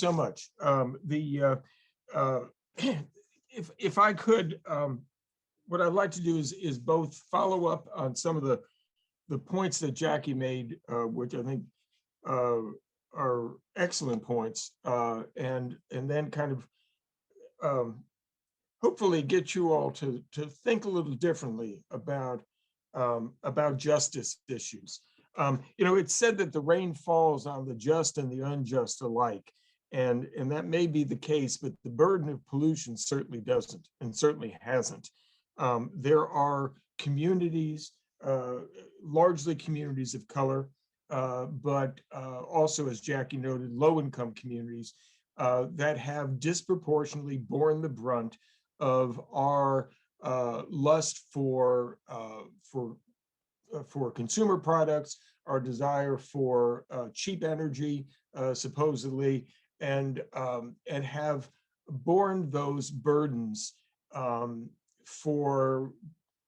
so much. If I could, what I'd like to do is both follow up on some of the points that Jackie made, which I think are excellent points, and then kind of hopefully get you all to think a little differently about justice issues. It's said that the rain falls on the just and the unjust alike, and that may be the case, but the burden of pollution certainly doesn't, and certainly hasn't. There are communities, largely communities of color, but also, as Jackie noted, low-income communities that have disproportionately borne the brunt of our lust for consumer products, our desire for cheap energy, supposedly, and have borne those burdens for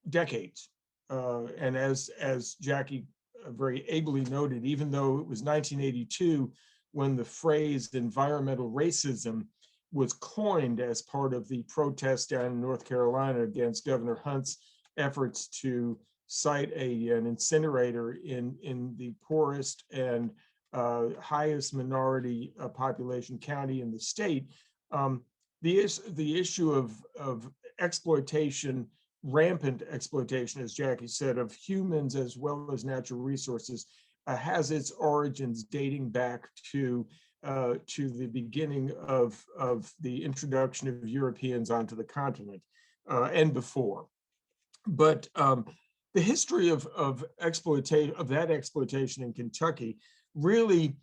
decades. And as Jackie very ably noted, even though it was 1982 when the phrase environmental racism was coined as part of the protest down in North Carolina against Governor Hunt's efforts to site an incinerator in the poorest and highest minority population county in the state. The issue of exploitation, rampant exploitation, as Jackie said, of humans as well as natural resources, has its origins dating back to the beginning of the introduction of Europeans onto the continent and before. But the history of that exploitation in Kentucky really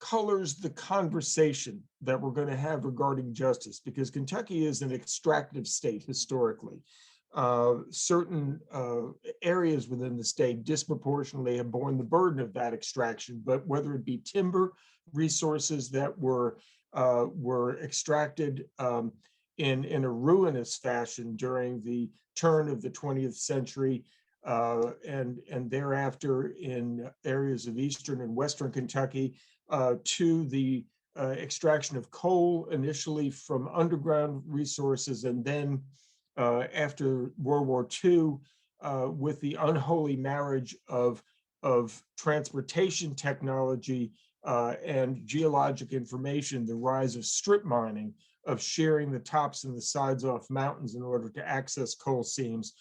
colors the conversation that we're going to have regarding justice, because Kentucky is an extractive state historically. Certain areas within the state disproportionately have borne the burden of that extraction, but whether it be timber resources that were extracted in a ruinous fashion during the turn of the 20th century, and thereafter in areas of eastern and western Kentucky, to the extraction of coal initially from underground resources, and then after World War II, with the unholy marriage of transportation technology and geologic information, the rise of strip mining, of shearing the tops and the sides off mountains in order to access coal seams,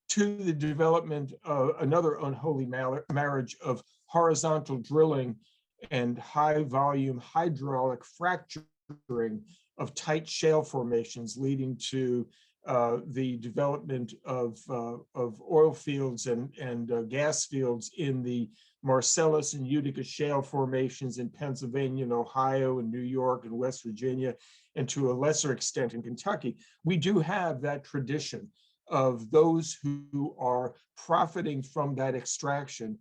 to the development of another unholy marriage of horizontal drilling and high volume hydraulic fracturing of tight shale formations, leading to the development of oil fields and gas fields in the Marcellus and Utica shale formations in Pennsylvania and Ohio and New York and West Virginia, and to a lesser extent in Kentucky. We do have that tradition of those who are profiting from that extraction,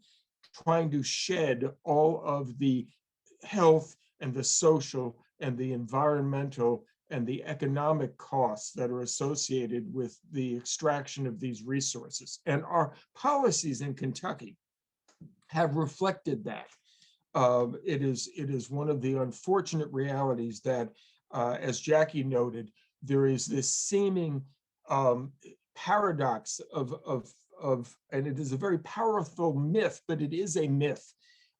trying to shed all of the health and the social and the environmental and the economic costs that are associated with the extraction of these resources. And our policies in Kentucky have reflected that. It is one of the unfortunate realities that, as Jackie noted, there is this seeming paradox of, and it is a very powerful myth, but it is a myth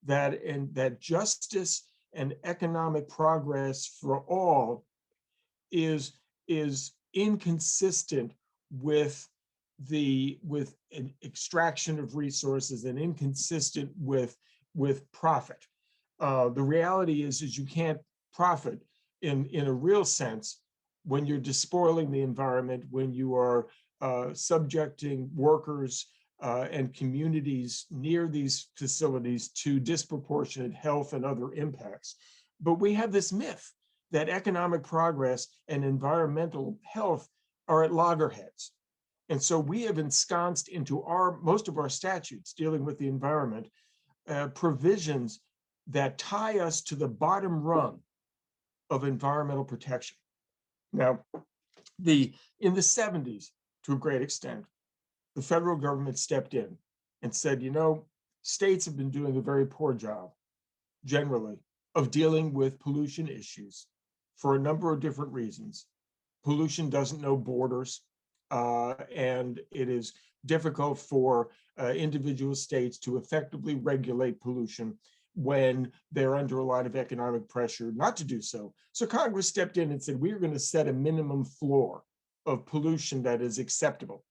that justice and economic progress for all is inconsistent with an extraction of resources and inconsistent with profit. The reality is you can't profit in a real sense when you're despoiling the environment, when you are subjecting workers and communities near these facilities to disproportionate health and other impacts. But we have this myth that economic progress and environmental health are at loggerheads. And so we have ensconced into most of our statutes dealing with the environment provisions that tie us to the bottom rung of environmental protection. Now, in the 70s, to a great extent, the federal government stepped in and said, states have been doing a very poor job, generally, of dealing with pollution issues for a number of different reasons. Pollution doesn't know borders, and it is difficult for individual states to effectively regulate pollution when they're under a lot of economic pressure not to do so. So Congress stepped in and said, we're going to set a minimum floor of pollution that is acceptable.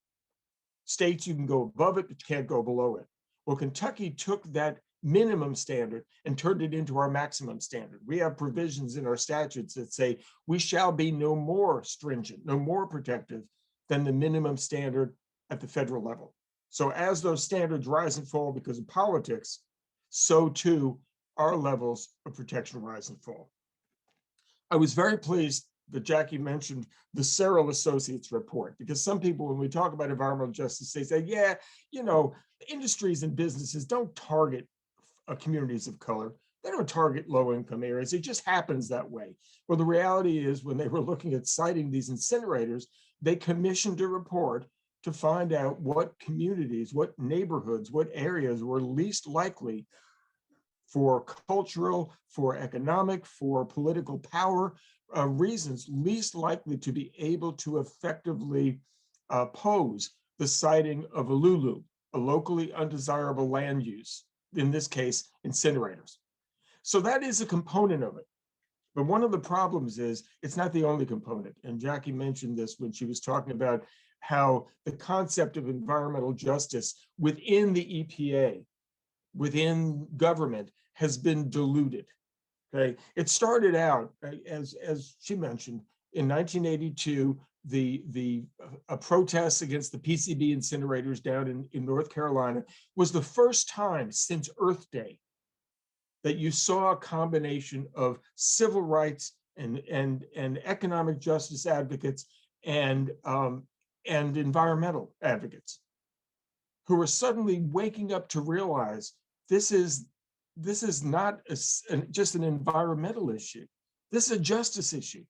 States, you can go above it, but you can't go below it. Well, Kentucky took that minimum standard and turned it into our maximum standard. We have provisions in our statutes that say we shall be no more stringent, no more protective than the minimum standard at the federal level. So as those standards rise and fall because of politics, so too our levels of protection rise and fall. I was very pleased that Jackie mentioned the Searle Associates report, because some people, when we talk about environmental justice, they say, yeah, you know, industries and businesses don't target communities of color. They don't target low-income areas. It just happens that way. Well, the reality is, when they were looking at siting these incinerators, they commissioned a report to find out what communities, what neighborhoods, what areas were least likely for cultural, for economic, for political power reasons, least likely to be able to effectively oppose the siting of a LULU, a locally undesirable land use, in this case, incinerators. So that is a component of it. But one of the problems is it's not the only component. And Jackie mentioned this when she was talking about how the concept of environmental justice within the EPA, within government, has been diluted. Okay, it started out, as she mentioned, in 1982, the protests against the PCB incinerators down in North Carolina was the first time since Earth Day that you saw a combination of civil rights and economic justice advocates and environmental advocates who were suddenly waking up to realize this is not just an environmental issue. This is a justice issue.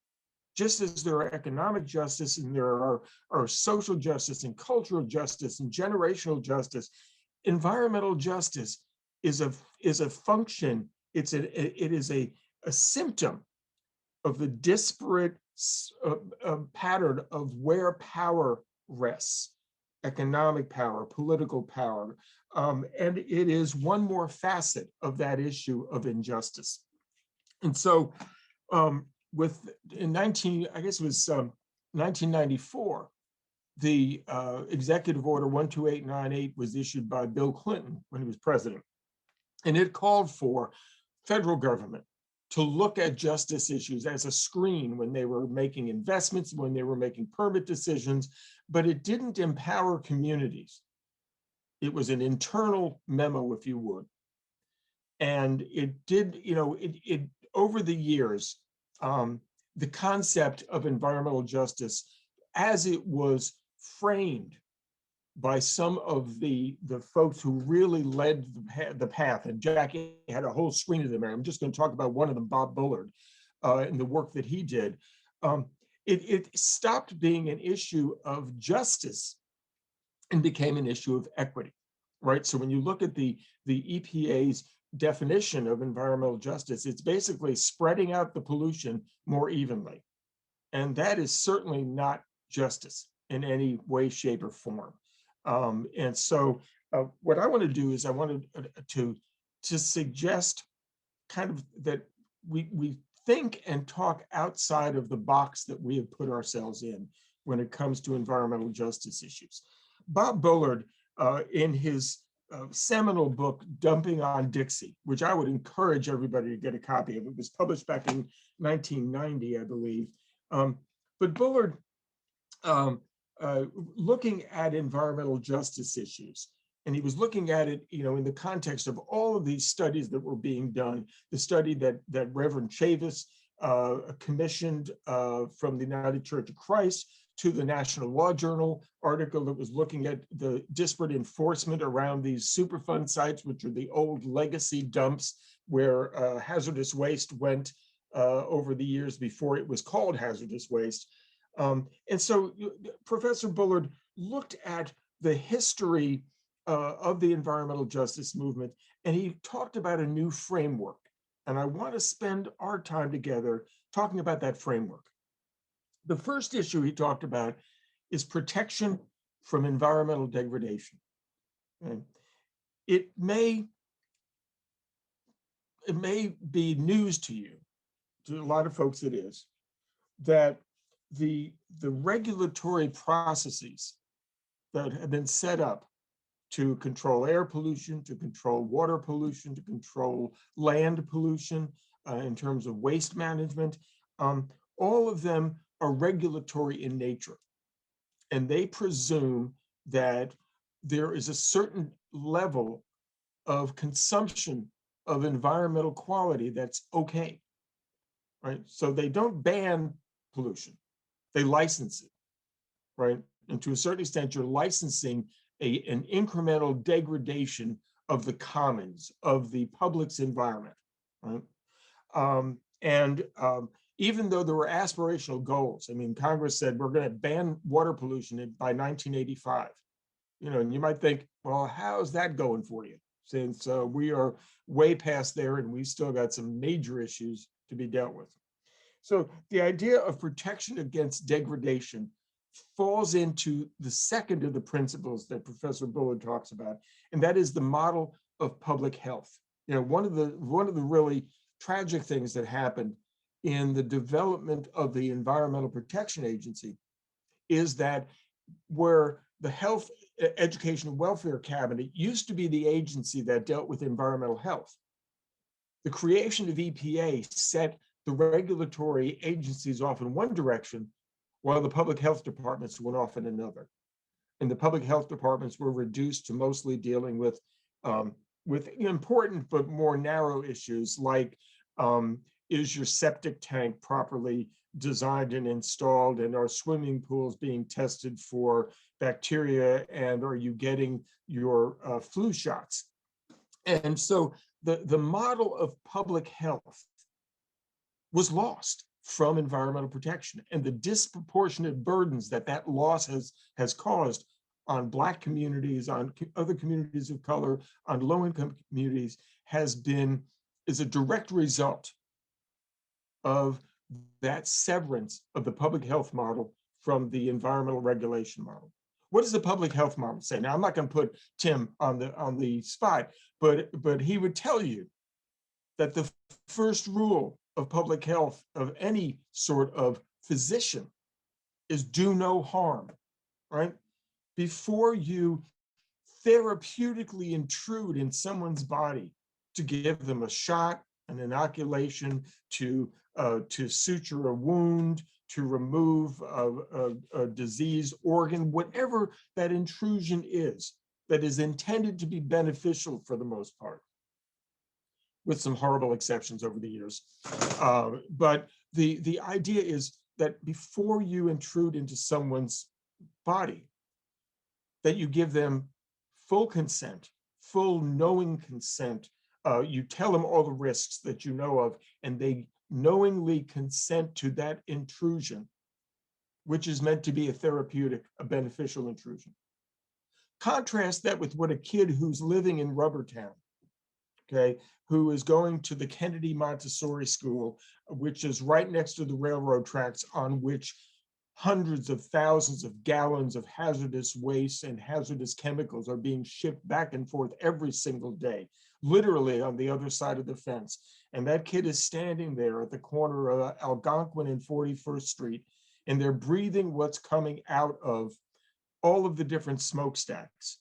Just as there are economic justice and there are social justice and cultural justice and generational justice, environmental justice is a function. It is a symptom of the disparate pattern of where power rests, economic power, political power, and it is one more facet of that issue of injustice. And so, in 1994, the executive order 12898 was issued by Bill Clinton when he was president, and it called for federal government to look at justice issues as a screen when they were making investments, when they were making permit decisions, but it didn't empower communities. It was an internal memo, if you would. And it did, it over the years, the concept of environmental justice, as it was framed by some of the folks who really led the path, and Jackie had a whole screen of them. I'm just going to talk about one of them, Bob Bullard, and the work that he did. It stopped being an issue of justice and became an issue of equity, right? So when you look at the EPA's definition of environmental justice, it's basically spreading out the pollution more evenly. And that is certainly not justice in any way, shape, or form. And so what I want to do is I wanted to suggest kind of that we think and talk outside of the box that we have put ourselves in when it comes to environmental justice issues. Bob Bullard, in his seminal book, Dumping on Dixie, which I would encourage everybody to get a copy of. It was published back in 1990, I believe. But Bullard, looking at environmental justice issues, and he was looking at it, in the context of all of these studies that were being done, the study that Reverend Chavis commissioned from the United Church of Christ, to the National Law Journal article that was looking at the disparate enforcement around these Superfund sites, which are the old legacy dumps where hazardous waste went over the years before it was called hazardous waste. And so Professor Bullard looked at the history of the environmental justice movement, and he talked about a new framework And I want to spend our time together talking about that framework. The first issue he talked about is protection from environmental degradation. Okay? It may be news to you, to a lot of folks it is, that the regulatory processes that have been set up to control air pollution, to control water pollution, to control land pollution, in terms of waste management, all of them are regulatory in nature. And they presume that there is a certain level of consumption of environmental quality that's okay, right? So they don't ban pollution, they license it, right? And to a certain extent, you're licensing an incremental degradation of the commons, of the public's environment, right? And even though there were aspirational goals, I mean, Congress said we're going to ban water pollution by 1985. You know, and you might think, well, how's that going for you? Since we are way past there and we've still got some major issues to be dealt with. So the idea of protection against degradation falls into the second of the principles that Professor Bullard talks about, and that is the model of public health. You know, one of the really tragic things that happened in the development of the Environmental Protection Agency is that where the Health, Education, and Welfare Cabinet used to be the agency that dealt with environmental health, the creation of EPA set the regulatory agencies off in one direction, while the public health departments went off in another. And the public health departments were reduced to mostly dealing with important but more narrow issues like, is your septic tank properly designed and installed, and are swimming pools being tested for bacteria, and are you getting your flu shots? And so the model of public health was lost from environmental protection, and the disproportionate burdens that loss has caused on Black communities, on other communities of color, on low-income communities is a direct result of that severance of the public health model from the environmental regulation model. What does the public health model say? Now, I'm not going to put Tim on the spot, but he would tell you that the first rule of public health of any sort of physician is do no harm, right? Before you therapeutically intrude in someone's body to give them a shot, an inoculation, to suture a wound, to remove a diseased organ, whatever that intrusion is that is intended to be beneficial for the most part, with some horrible exceptions over the years. But the idea is that before you intrude into someone's body, that you give them full consent, full knowing consent. You tell them all the risks that you know of, and they knowingly consent to that intrusion, which is meant to be a therapeutic, a beneficial intrusion. Contrast that with what a kid who's living in Rubbertown, okay, who is going to the Kennedy Montessori School, which is right next to the railroad tracks, on which hundreds of thousands of gallons of hazardous waste and hazardous chemicals are being shipped back and forth every single day, literally on the other side of the fence. And that kid is standing there at the corner of Algonquin and 41st Street, and they're breathing what's coming out of all of the different smokestacks,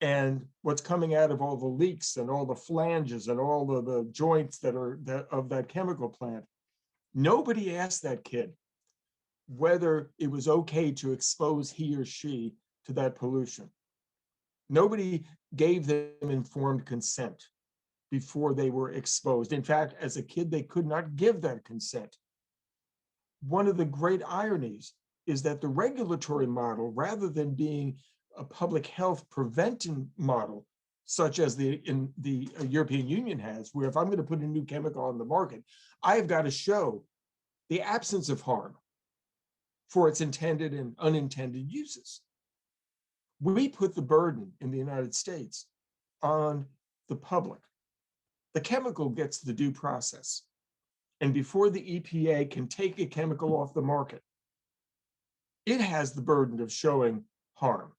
and what's coming out of all the leaks and all the flanges and all of the joints that are of that chemical plant. Nobody asked that kid whether it was okay to expose he or she to that pollution. Nobody gave them informed consent before they were exposed. In fact, as a kid, they could not give that consent. One of the great ironies is that the regulatory model, rather than being a public health preventing model, such as the European Union has, where if I'm going to put a new chemical on the market, I've got to show the absence of harm for its intended and unintended uses. We put the burden in the United States on the public the chemical gets the due process. And before the EPA can take a chemical off the market, it has the burden of showing harm.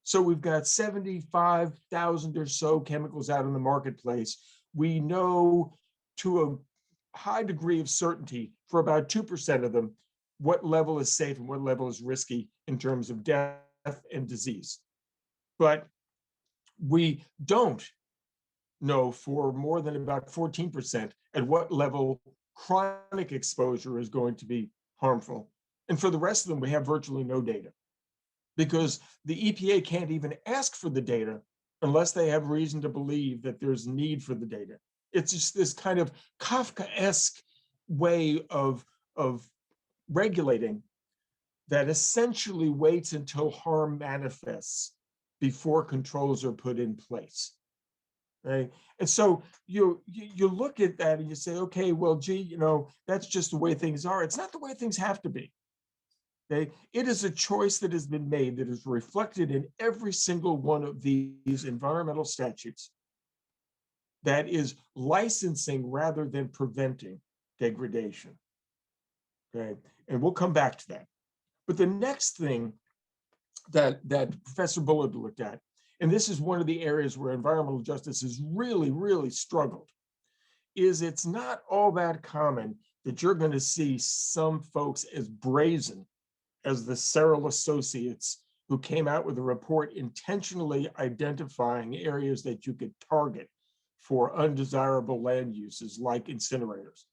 So we've got 75,000 or so chemicals out in the marketplace. We know to a high degree of certainty for about 2% of them what level is safe and what level is risky in terms of death and disease. But we don't know for more than about 14% at what level chronic exposure is going to be harmful. And for the rest of them, we have virtually no data, because the EPA can't even ask for the data unless they have reason to believe that there's need for the data. It's just this kind of Kafkaesque way of regulating that essentially waits until harm manifests before controls are put in place. Right? And so you look at that and you say, okay, well, gee, that's just the way things are. It's not the way things have to be. Okay? It is a choice that has been made that is reflected in every single one of these environmental statutes that is licensing rather than preventing degradation. Okay, and we'll come back to that. But the next thing that Professor Bullard looked at, and this is one of the areas where environmental justice has really, really struggled, is it's not all that common that you're going to see some folks as brazen as the Searle Associates, who came out with a report intentionally identifying areas that you could target for undesirable land uses like incinerators.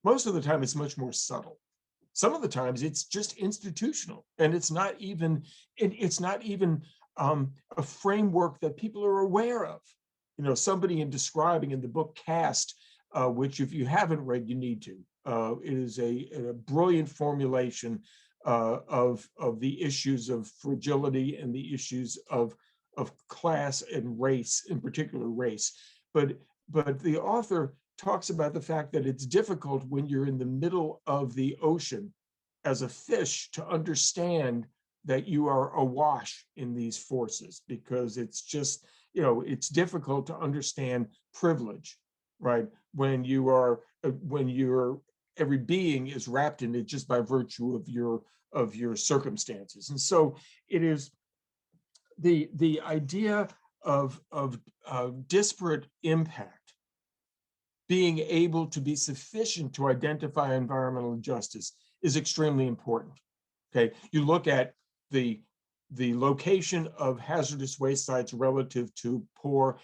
Most of the time, it's much more subtle. Some of the times, it's just institutional, and it's not even a framework that people are aware of. Somebody in describing in the book Cast, which if you haven't read, you need to. It is a brilliant formulation of the issues of fragility and the issues of class and race, in particular race. But the author talks about the fact that it's difficult when you're in the middle of the ocean as a fish to understand that you are awash in these forces, because it's just, it's difficult to understand privilege, right? When every being is wrapped in it just by virtue of your circumstances. And so it is the idea of disparate impact being able to be sufficient to identify environmental injustice is extremely important. Okay, you look at the location of hazardous waste sites relative to poor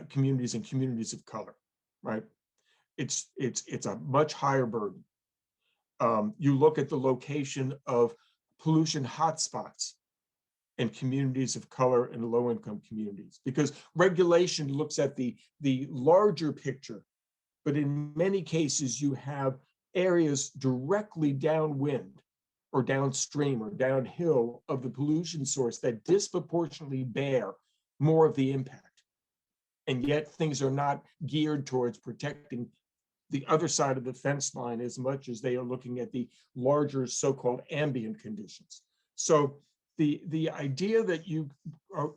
communities and communities of color, right? It's a much higher burden. You look at the location of pollution hotspots in communities of color and low-income communities, because regulation looks at the larger picture. But in many cases, you have areas directly downwind or downstream or downhill of the pollution source that disproportionately bear more of the impact. And yet things are not geared towards protecting the other side of the fence line as much as they are looking at the larger so-called ambient conditions. So the idea that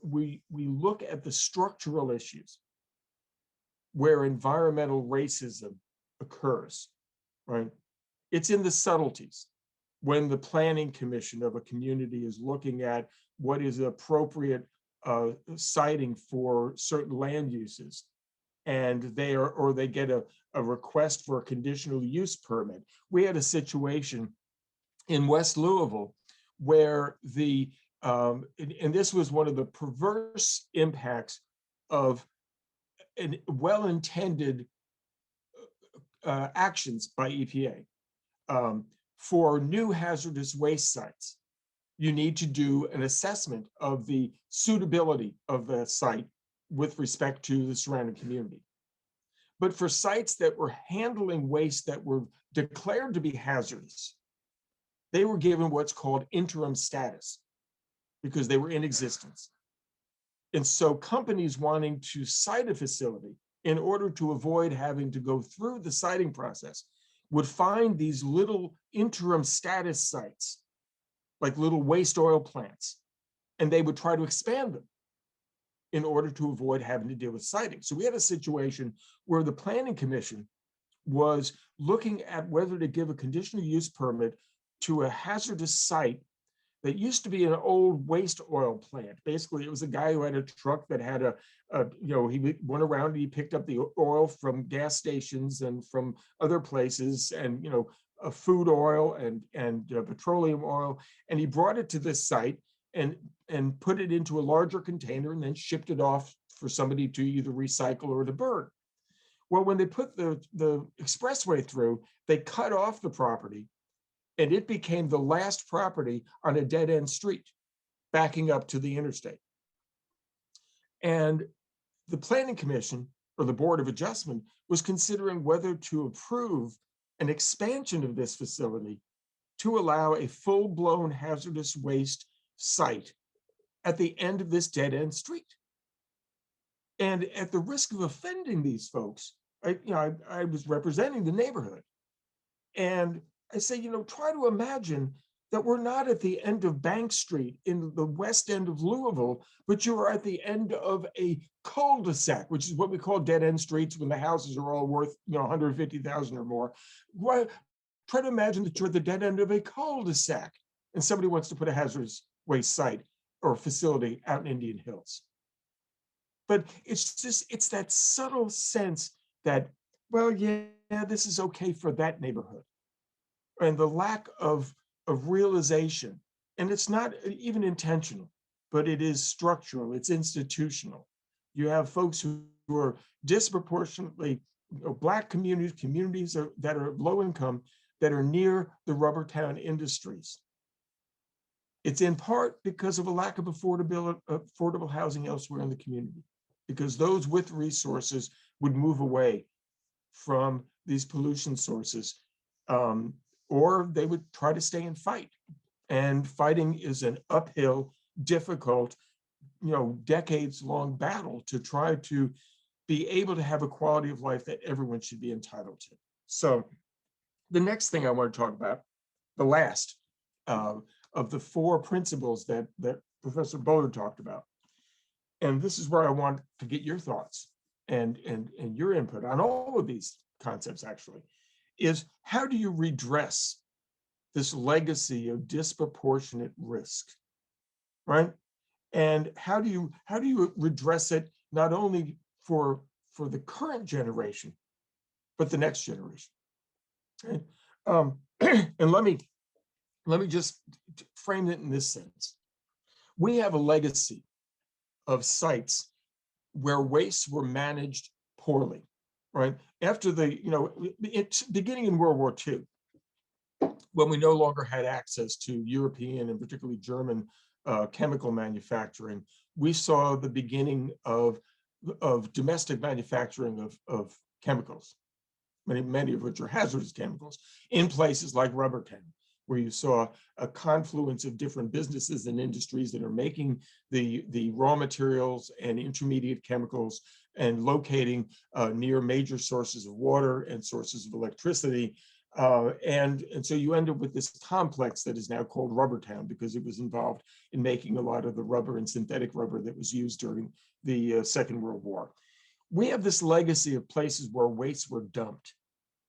we look at the structural issues where environmental racism occurs, right? It's in the subtleties. When the planning commission of a community is looking at what is appropriate siting for certain land uses, and they get a request for a conditional use permit. We had a situation in West Louisville where and this was one of the perverse impacts of well-intended actions by EPA. For new hazardous waste sites, you need to do an assessment of the suitability of the site with respect to the surrounding community. But for sites that were handling waste that were declared to be hazardous, they were given what's called interim status because they were in existence. And so companies wanting to site a facility in order to avoid having to go through the siting process would find these little interim status sites, like little waste oil plants, and they would try to expand them. in order to avoid having to deal with siting. So we had a situation where the Planning Commission was looking at whether to give a conditional use permit to a hazardous site that used to be an old waste oil plant. Basically, it was a guy who had a truck that had he went around and he picked up the oil from gas stations and from other places, and food oil and petroleum oil, and he brought it to this site and put it into a larger container and then shipped it off for somebody to either recycle or to burn. Well, when they put the expressway through, they cut off the property, and it became the last property on a dead-end street backing up to the interstate. And the Planning Commission, or the Board of Adjustment, was considering whether to approve an expansion of this facility to allow a full-blown hazardous waste site at the end of this dead-end street. And at the risk of offending these folks, I was representing the neighborhood. And I say, try to imagine that we're not at the end of Bank Street in the west end of Louisville, but you are at the end of a cul-de-sac, which is what we call dead-end streets when the houses are all worth, 150,000 or more. Try to imagine that you're at the dead end of a cul-de-sac and somebody wants to put a hazardous waste site or facility out in Indian Hills. But it's that subtle sense that, well, yeah, this is okay for that neighborhood. And the lack of realization, and it's not even intentional, but it is structural, it's institutional. You have folks who are disproportionately, Black communities that are low income, that are near the Rubbertown industries. It's in part because of a lack of affordable housing elsewhere in the community, because those with resources would move away from these pollution sources, or they would try to stay and fight. And fighting is an uphill, difficult, decades-long battle to try to be able to have a quality of life that everyone should be entitled to. So the next thing I want to talk about, the last of the four principles that Professor Bowler talked about, and this is where I want to get your thoughts and your input on all of these concepts, actually, is how do you redress this legacy of disproportionate risk, right? And how do you redress it not only for the current generation, but the next generation? Right? And let me just frame it in this sense. We have a legacy of sites where wastes were managed poorly, right? After beginning in World War II, when we no longer had access to European and particularly German chemical manufacturing, we saw the beginning of domestic manufacturing of chemicals, many of which are hazardous chemicals, in places like Rubbertown, where you saw a confluence of different businesses and industries that are making the raw materials and intermediate chemicals and locating near major sources of water and sources of electricity. And so you end up with this complex that is now called Rubbertown because it was involved in making a lot of the rubber and synthetic rubber that was used during the Second World War. We have this legacy of places where wastes were dumped,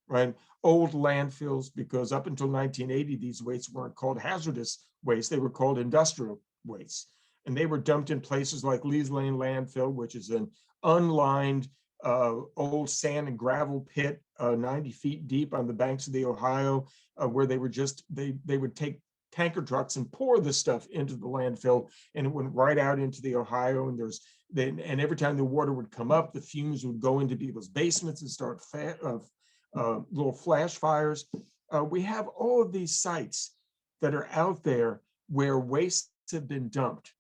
right? Old landfills, because up until 1980, these wastes weren't called hazardous waste, they were called industrial wastes. And they were dumped in places like Lee's Lane landfill, which is an unlined old sand and gravel pit 90 feet deep on the banks of the Ohio, where they would take tanker trucks and pour the stuff into the landfill, and it went right out into the Ohio. And every time the water would come up, the fumes would go into people's basements and start little flash fires. We have all of these sites that are out there where wastes have been dumped,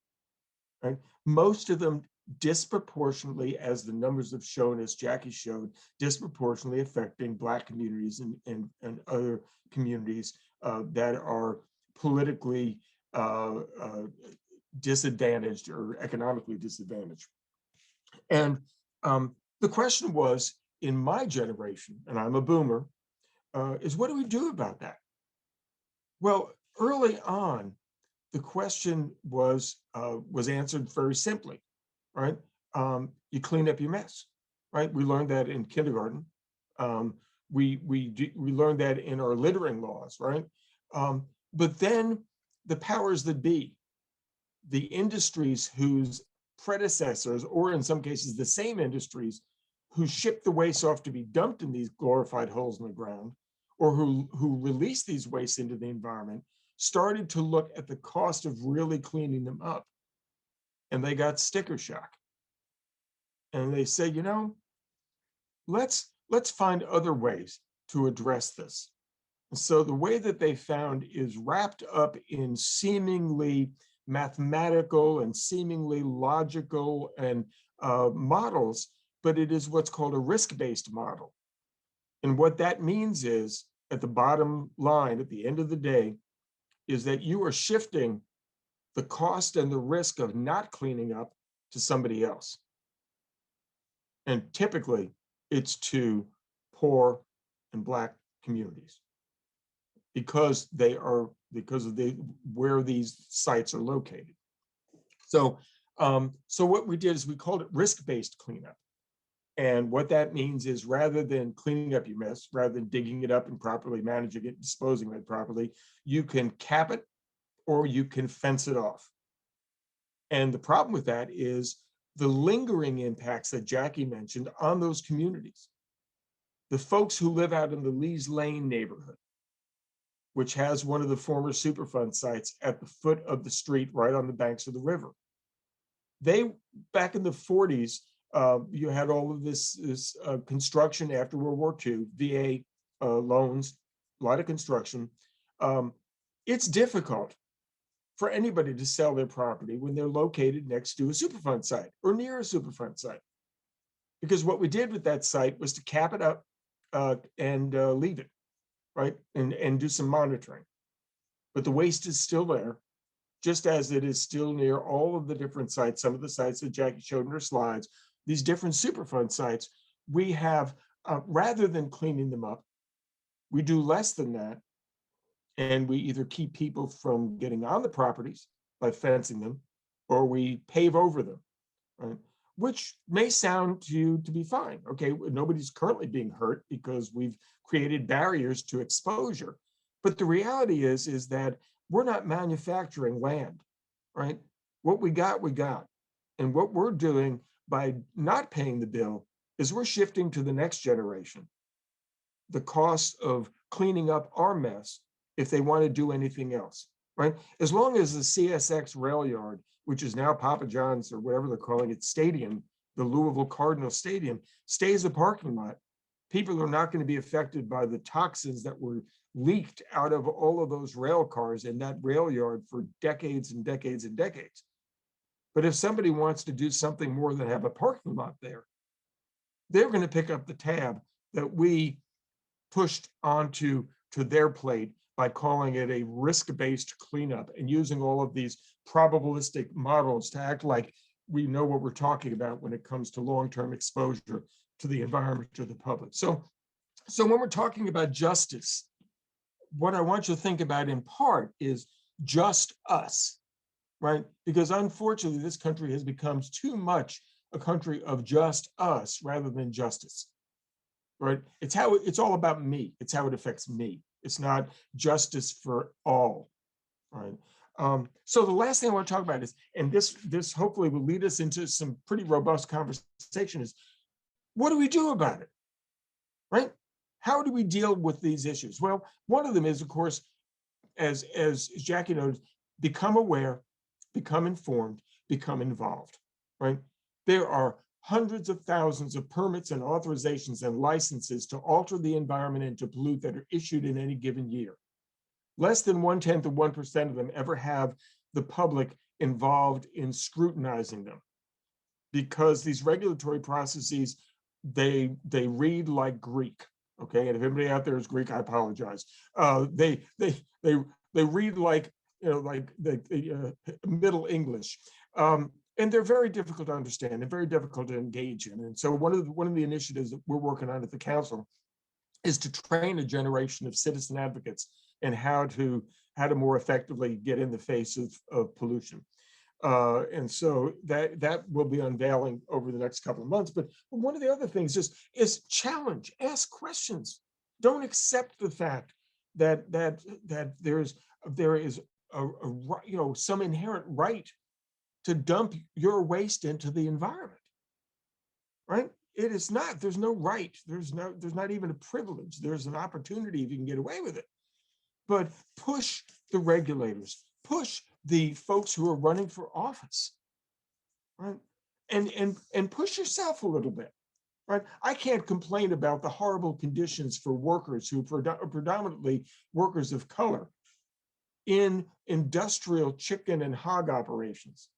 right? Most of them disproportionately, as the numbers have shown, as Jackie showed, disproportionately affecting Black communities and other communities that are politically disadvantaged or economically disadvantaged. And the question was, in my generation, and I'm a boomer, is what do we do about that? Well, early on, the question was answered very simply, right? You clean up your mess, right? We learned that in kindergarten. We learned that in our littering laws, right? But then the powers that be, the industries whose predecessors, or in some cases the same industries, who shipped the waste off to be dumped in these glorified holes in the ground, or who released these wastes into the environment, started to look at the cost of really cleaning them up. And they got sticker shock. And they said, you know, let's find other ways to address this. So the way that they found is wrapped up in seemingly mathematical and seemingly logical and models, but it is what's called a risk-based model. And what that means is, at the bottom line, at the end of the day, is that you are shifting the cost and the risk of not cleaning up to somebody else. And typically, it's to poor and Black communities, because of where these sites are located. So what we did is we called it risk-based cleanup. And what that means is, rather than cleaning up your mess, rather than digging it up and properly managing it, disposing of it properly, you can cap it or you can fence it off. And the problem with that is the lingering impacts that Jackie mentioned on those communities. The folks who live out in the Lees Lane neighborhood, which has one of the former Superfund sites at the foot of the street, right on the banks of the river. They, back in the 40s, you had all of this construction after World War II, VA loans, a lot of construction. It's difficult for anybody to sell their property when they're located next to a Superfund site or near a Superfund site. Because what we did with that site was to cap it up and leave it, right? And do some monitoring. But the waste is still there, just as it is still near all of the different sites, some of the sites that Jackie showed in her slides, these different Superfund sites. We have, rather than cleaning them up, we do less than that. And we either keep people from getting on the properties by fencing them, or we pave over them, right? Which may sound to you to be fine. Okay, nobody's currently being hurt because we've created barriers to exposure. But the reality is that we're not manufacturing land, right? What we got, we got. And what we're doing by not paying the bill is we're shifting to the next generation the cost of cleaning up our mess if they want to do anything else, right? As long as the CSX rail yard, which is now Papa John's or whatever they're calling it, stadium, the Louisville Cardinal Stadium, stays a parking lot, people are not going to be affected by the toxins that were leaked out of all of those rail cars in that rail yard for decades and decades and decades. But if somebody wants to do something more than have a parking lot there, they're going to pick up the tab that we pushed onto their plate by calling it a risk-based cleanup and using all of these probabilistic models to act like we know what we're talking about when it comes to long-term exposure to the environment or the public. So when we're talking about justice, what I want you to think about in part is just us, right? Because unfortunately, this country has become too much a country of just us rather than justice, right? It's all about me. It's how it affects me. It's not justice for all, right? So the last thing I want to talk about is, and this hopefully will lead us into some pretty robust conversation, is what do we do about it, right? How do we deal with these issues? Well, one of them is, of course, as Jackie noted, become aware, become informed, become involved, right? There are hundreds of thousands of permits and authorizations and licenses to alter the environment and to pollute that are issued in any given year. Less than 1/10 of 1% of them ever have the public involved in scrutinizing them, because these regulatory processes, they read like Greek. Okay, and if anybody out there is Greek, I apologize. They read like, you know, like the Middle English. And they're very difficult to understand and very difficult to engage in. And so one of the initiatives that we're working on at the council is to train a generation of citizen advocates in how to more effectively get in the face of pollution. And so that will be unveiling over the next couple of months. But one of the other things is challenge, ask questions. Don't accept the fact that there is some inherent right to dump your waste into the environment, right? It is not. There's no right. There's not even a privilege. There's an opportunity if you can get away with it. But push the regulators, push the folks who are running for office, right? And push yourself a little bit, right? I can't complain about the horrible conditions for workers who are predominantly workers of color in industrial chicken and hog operations.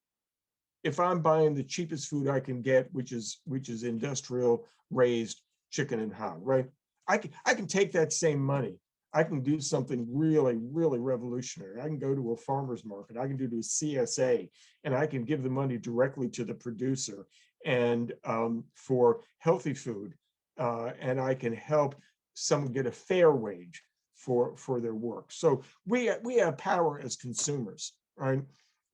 If I'm buying the cheapest food I can get, which is industrial raised chicken and hog, right? I can take that same money. I can do something really, really revolutionary. I can go to a farmer's market. I can do to a CSA, and I can give the money directly to the producer and for healthy food, and I can help someone get a fair wage for their work. So we have power as consumers, right?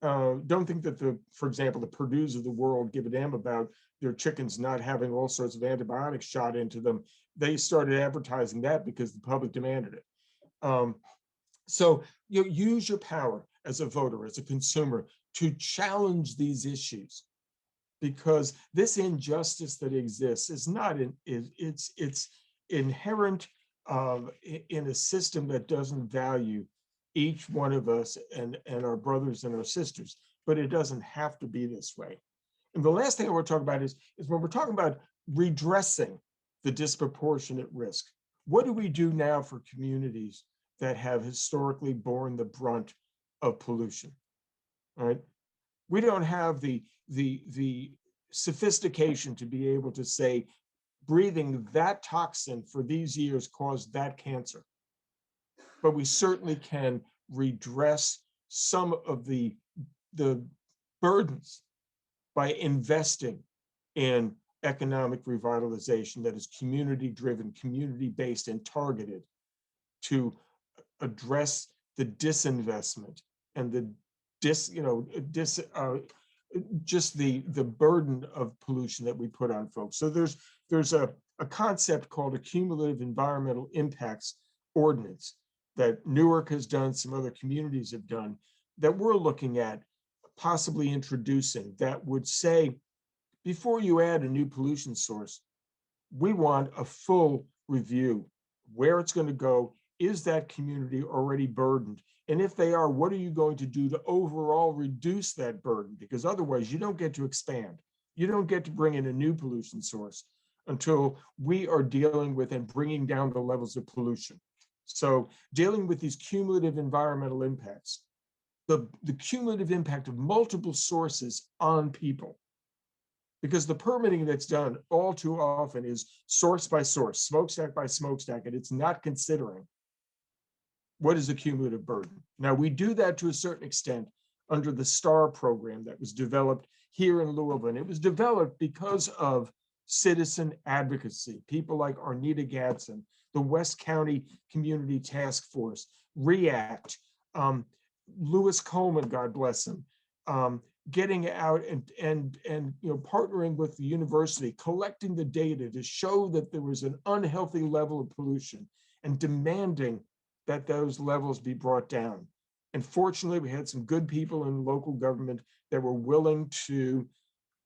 Don't think that for example, the Purdue's of the world give a damn about their chickens not having all sorts of antibiotics shot into them. They started advertising that because the public demanded it. So use your power as a voter, as a consumer, to challenge these issues, because this injustice that exists is not it's inherent in a system that doesn't value each one of us and our brothers and our sisters, but it doesn't have to be this way. And the last thing I want to talk about is when we're talking about redressing the disproportionate risk, what do we do now for communities that have historically borne the brunt of pollution, right? We don't have the sophistication to be able to say breathing that toxin for these years caused that cancer. But we certainly can redress some of the burdens by investing in economic revitalization that is community driven, community based, and targeted to address the disinvestment and the just the burden of pollution that we put on folks. So there's a concept called a cumulative environmental impacts ordinance that Newark has done, some other communities have done, that we're looking at possibly introducing, that would say, before you add a new pollution source, we want a full review, where it's going to go. Is that community already burdened? And if they are, what are you going to do to overall reduce that burden? Because otherwise you don't get to expand. You don't get to bring in a new pollution source until we are dealing with and bringing down the levels of pollution. So dealing with these cumulative environmental impacts, the cumulative impact of multiple sources on people. Because the permitting that's done all too often is source by source, smokestack by smokestack, and it's not considering what is the cumulative burden. Now, we do that to a certain extent under the STAR program that was developed here in Louisville. And it was developed because of citizen advocacy, people like Arnita Gadsden, the West County Community Task Force, REACT, Lewis Coleman, God bless him, getting out and partnering with the university, collecting the data to show that there was an unhealthy level of pollution and demanding that those levels be brought down. And fortunately, we had some good people in local government that were willing to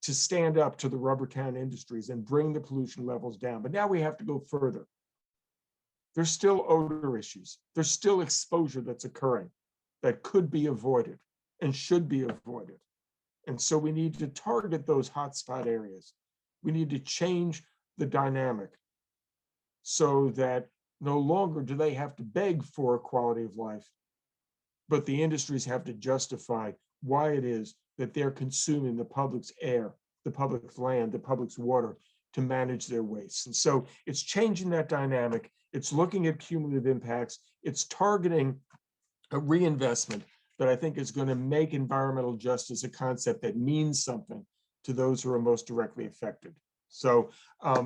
stand up to the Rubbertown industries and bring the pollution levels down. But now we have to go further. There's still odor issues. There's still exposure that's occurring that could be avoided and should be avoided. And so we need to target those hotspot areas. We need to change the dynamic so that no longer do they have to beg for a quality of life, but the industries have to justify why it is that they're consuming the public's air, the public's land, the public's water to manage their waste. And so it's changing that dynamic. It's looking at cumulative impacts. It's targeting a reinvestment that I think is going to make environmental justice a concept that means something to those who are most directly affected. So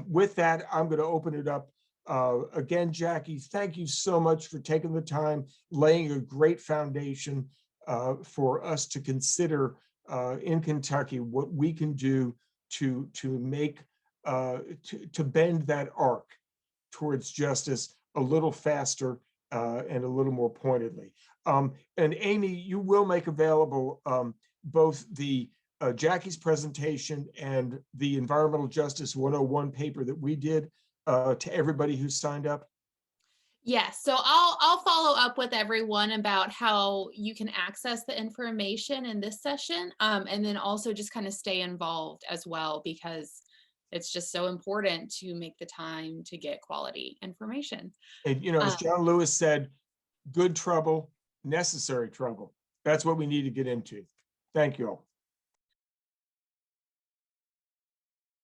with that, I'm going to open it up. Again, Jackie, thank you so much for taking the time, laying a great foundation for us to consider in Kentucky, what we can do to make to bend that arc towards justice a little faster and a little more pointedly. And Amy, you will make available both the Jackie's presentation and the Environmental Justice 101 paper that we did to everybody who signed up. Yes, so I'll follow up with everyone about how you can access the information in this session, and then also just kind of stay involved as well, because it's just so important to make the time to get quality information. And, you know, as John Lewis said, good trouble, necessary trouble. That's what we need to get into. Thank you all.